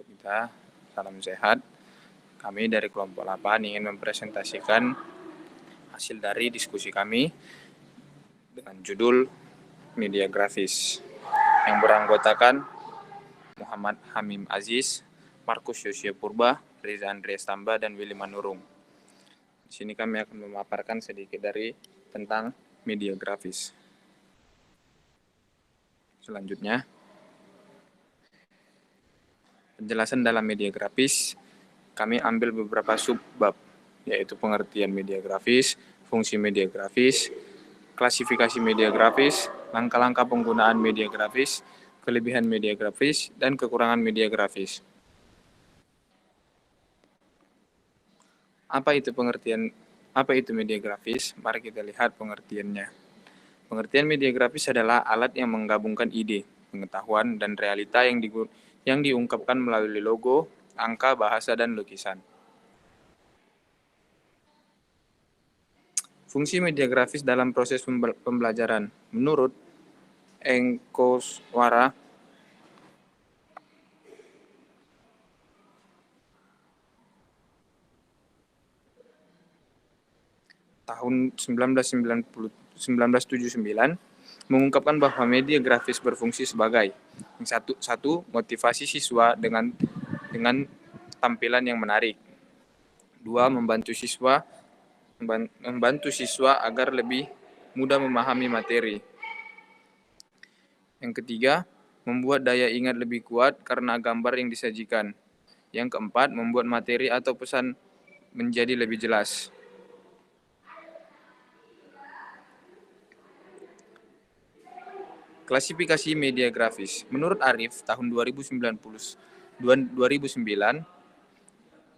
kita. Salam sehat. Kami dari kelompok 8 ingin mempresentasikan hasil dari diskusi kami dengan judul media grafis yang beranggotakan Muhammad Hamim Aziz, Markus Yosia Purba, Riza Andreas Tamba, dan Willy Manurung. Di sini kami akan memaparkan sedikit dari tentang media grafis. Selanjutnya, penjelasan dalam media grafis, kami ambil beberapa subbab, yaitu pengertian media grafis, fungsi media grafis, klasifikasi media grafis, langkah-langkah penggunaan media grafis, kelebihan media grafis, dan kekurangan media grafis. Apa itu media grafis? Mari kita lihat pengertiannya. Pengertian media grafis adalah alat yang menggabungkan ide, pengetahuan, dan realita yang diungkapkan melalui logo, angka, bahasa, dan lukisan. Fungsi media grafis dalam proses pembelajaran. Menurut Engkoswara, tahun 1979 mengungkapkan bahwa media grafis berfungsi sebagai satu motivasi siswa dengan tampilan yang menarik. 2. Membantu siswa agar lebih mudah memahami materi. Yang ketiga, membuat daya ingat lebih kuat karena gambar yang disajikan. Yang keempat, membuat materi atau pesan menjadi lebih jelas. Klasifikasi media grafis. Menurut Arif, tahun 2009,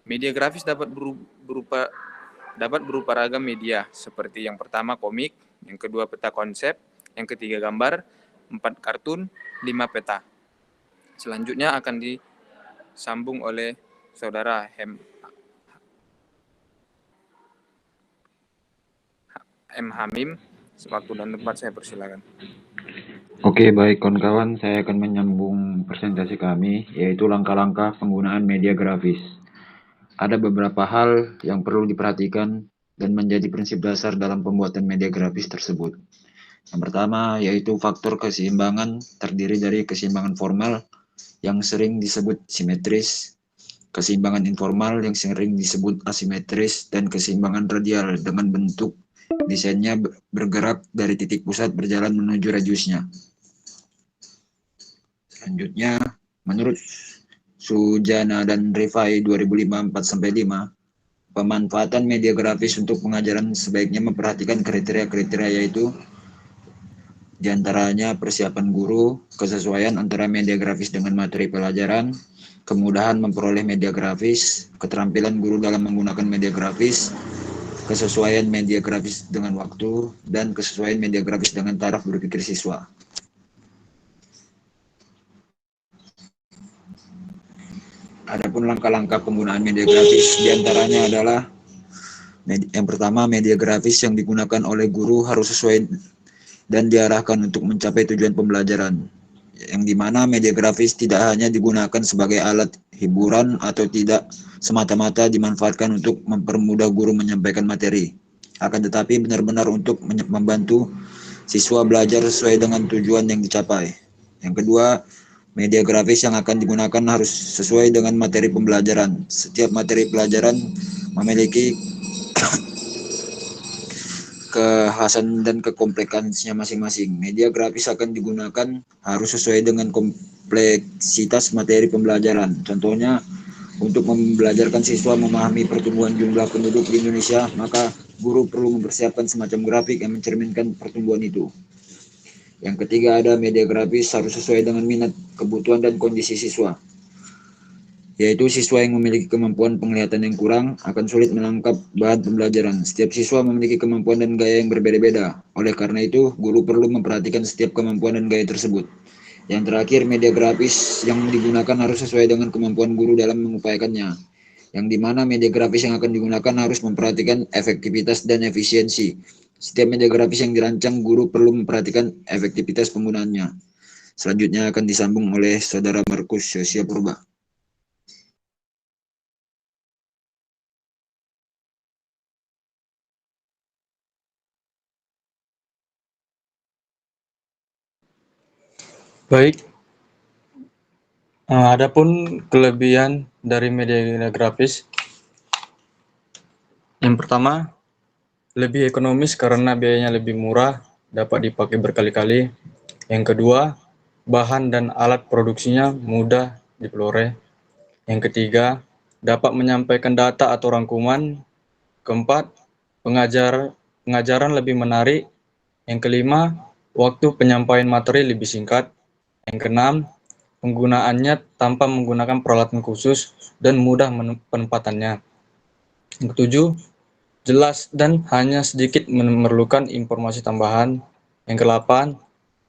media grafis dapat berupa ragam media, seperti yang pertama komik, yang kedua peta konsep, yang ketiga gambar, 4 kartun, 5 peta. Selanjutnya akan disambung oleh Saudara M. Hamim. Waktu dan tempat saya persilakan. Oke, baik kawan-kawan, saya akan menyambung presentasi kami, yaitu langkah-langkah penggunaan media grafis. Ada beberapa hal yang perlu diperhatikan dan menjadi prinsip dasar dalam pembuatan media grafis tersebut. Yang pertama, yaitu faktor keseimbangan, terdiri dari keseimbangan formal yang sering disebut simetris, keseimbangan informal yang sering disebut asimetris, dan keseimbangan radial dengan bentuk desainnya bergerak dari titik pusat berjalan menuju radiusnya. Selanjutnya, menurut Sujana dan Rifai 2005-4-5, pemanfaatan media grafis untuk pengajaran sebaiknya memperhatikan kriteria-kriteria, yaitu diantaranya persiapan guru, kesesuaian antara media grafis dengan materi pelajaran, kemudahan memperoleh media grafis, keterampilan guru dalam menggunakan media grafis, kesesuaian media grafis dengan waktu, dan kesesuaian media grafis dengan taraf berpikir siswa. Adapun langkah-langkah penggunaan media grafis diantaranya adalah yang pertama, media grafis yang digunakan oleh guru harus sesuai dan diarahkan untuk mencapai tujuan pembelajaran, yang dimana media grafis tidak hanya digunakan sebagai alat hiburan atau tidak semata-mata dimanfaatkan untuk mempermudah guru menyampaikan materi, akan tetapi benar-benar untuk membantu siswa belajar sesuai dengan tujuan yang dicapai. Yang kedua, media grafis yang akan digunakan harus sesuai dengan materi pembelajaran. Setiap materi pelajaran memiliki kekhasan dan kekompleksannya masing-masing. Media grafis akan digunakan harus sesuai dengan kompleksitas materi pembelajaran. Contohnya, untuk membelajarkan siswa memahami pertumbuhan jumlah penduduk di Indonesia, maka guru perlu mempersiapkan semacam grafik yang mencerminkan pertumbuhan itu. Yang ketiga, ada media grafis harus sesuai dengan minat, kebutuhan, dan kondisi siswa, yaitu siswa yang memiliki kemampuan penglihatan yang kurang akan sulit menangkap bahan pembelajaran. Setiap siswa memiliki kemampuan dan gaya yang berbeda-beda. Oleh karena itu, guru perlu memperhatikan setiap kemampuan dan gaya tersebut. Yang terakhir, media grafis yang digunakan harus sesuai dengan kemampuan guru dalam mengupayakannya, yang dimana media grafis yang akan digunakan harus memperhatikan efektivitas dan efisiensi. Setiap media grafis yang dirancang, guru perlu memperhatikan efektivitas penggunaannya. Selanjutnya akan disambung oleh Saudara Markus Yosia Purba. Baik, adapun kelebihan dari media grafis, yang pertama, lebih ekonomis karena biayanya lebih murah, dapat dipakai berkali-kali. Yang kedua, bahan dan alat produksinya mudah diperoleh. Yang ketiga, dapat menyampaikan data atau rangkuman. Keempat, pengajaran lebih menarik. Yang kelima, waktu penyampaian materi lebih singkat. Yang keenam, penggunaannya tanpa menggunakan peralatan khusus dan mudah penempatannya. Yang ketujuh, jelas dan hanya sedikit memerlukan informasi tambahan. Yang kedelapan,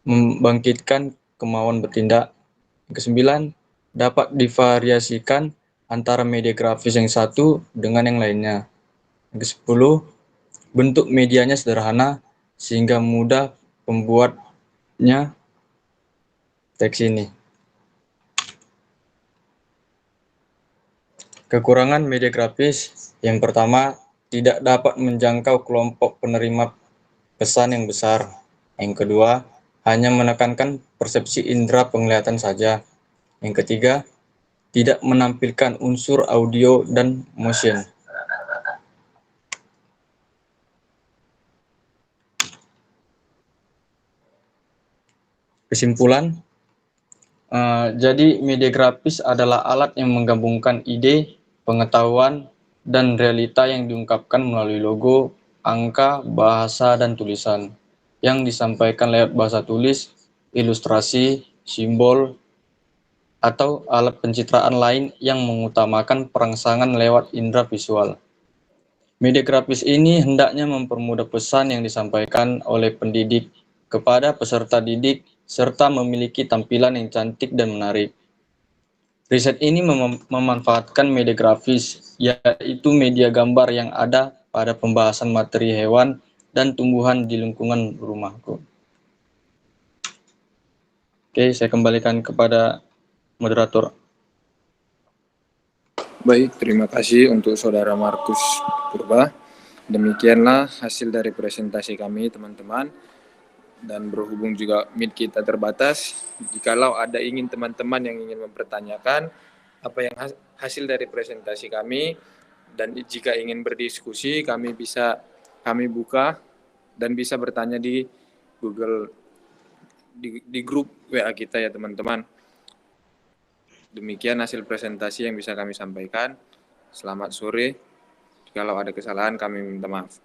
membangkitkan kemauan bertindak. Yang kesembilan, dapat divariasikan antara media grafis yang satu dengan yang lainnya. Yang kesepuluh, bentuk medianya sederhana sehingga mudah pembuatnya teks ini. Kekurangan media grafis yang pertama, tidak dapat menjangkau kelompok penerima pesan yang besar. Yang kedua, hanya menekankan persepsi indera penglihatan saja. Yang ketiga, tidak menampilkan unsur audio dan motion. Kesimpulan, jadi media grafis adalah alat yang menggabungkan ide, pengetahuan, dan realita yang diungkapkan melalui logo, angka, bahasa, dan tulisan yang disampaikan lewat bahasa tulis, ilustrasi, simbol, atau alat pencitraan lain yang mengutamakan perangsangan lewat indera visual. Media grafis ini hendaknya mempermudah pesan yang disampaikan oleh pendidik kepada peserta didik serta memiliki tampilan yang cantik dan menarik. Riset ini memanfaatkan media grafis, yaitu media gambar yang ada pada pembahasan materi hewan dan tumbuhan di lingkungan rumahku. Oke, saya kembalikan kepada moderator. Baik, terima kasih untuk Saudara Markus Purba. Demikianlah hasil dari presentasi kami, teman-teman. Dan berhubung juga mic kita terbatas, jikalau ada teman-teman yang ingin mempertanyakan apa yang hasil dari presentasi kami, dan jika ingin berdiskusi, kami buka dan bisa bertanya di Google, di grup WA kita ya teman-teman. Demikian hasil presentasi yang bisa kami sampaikan. Selamat sore. Kalau ada kesalahan kami minta maaf.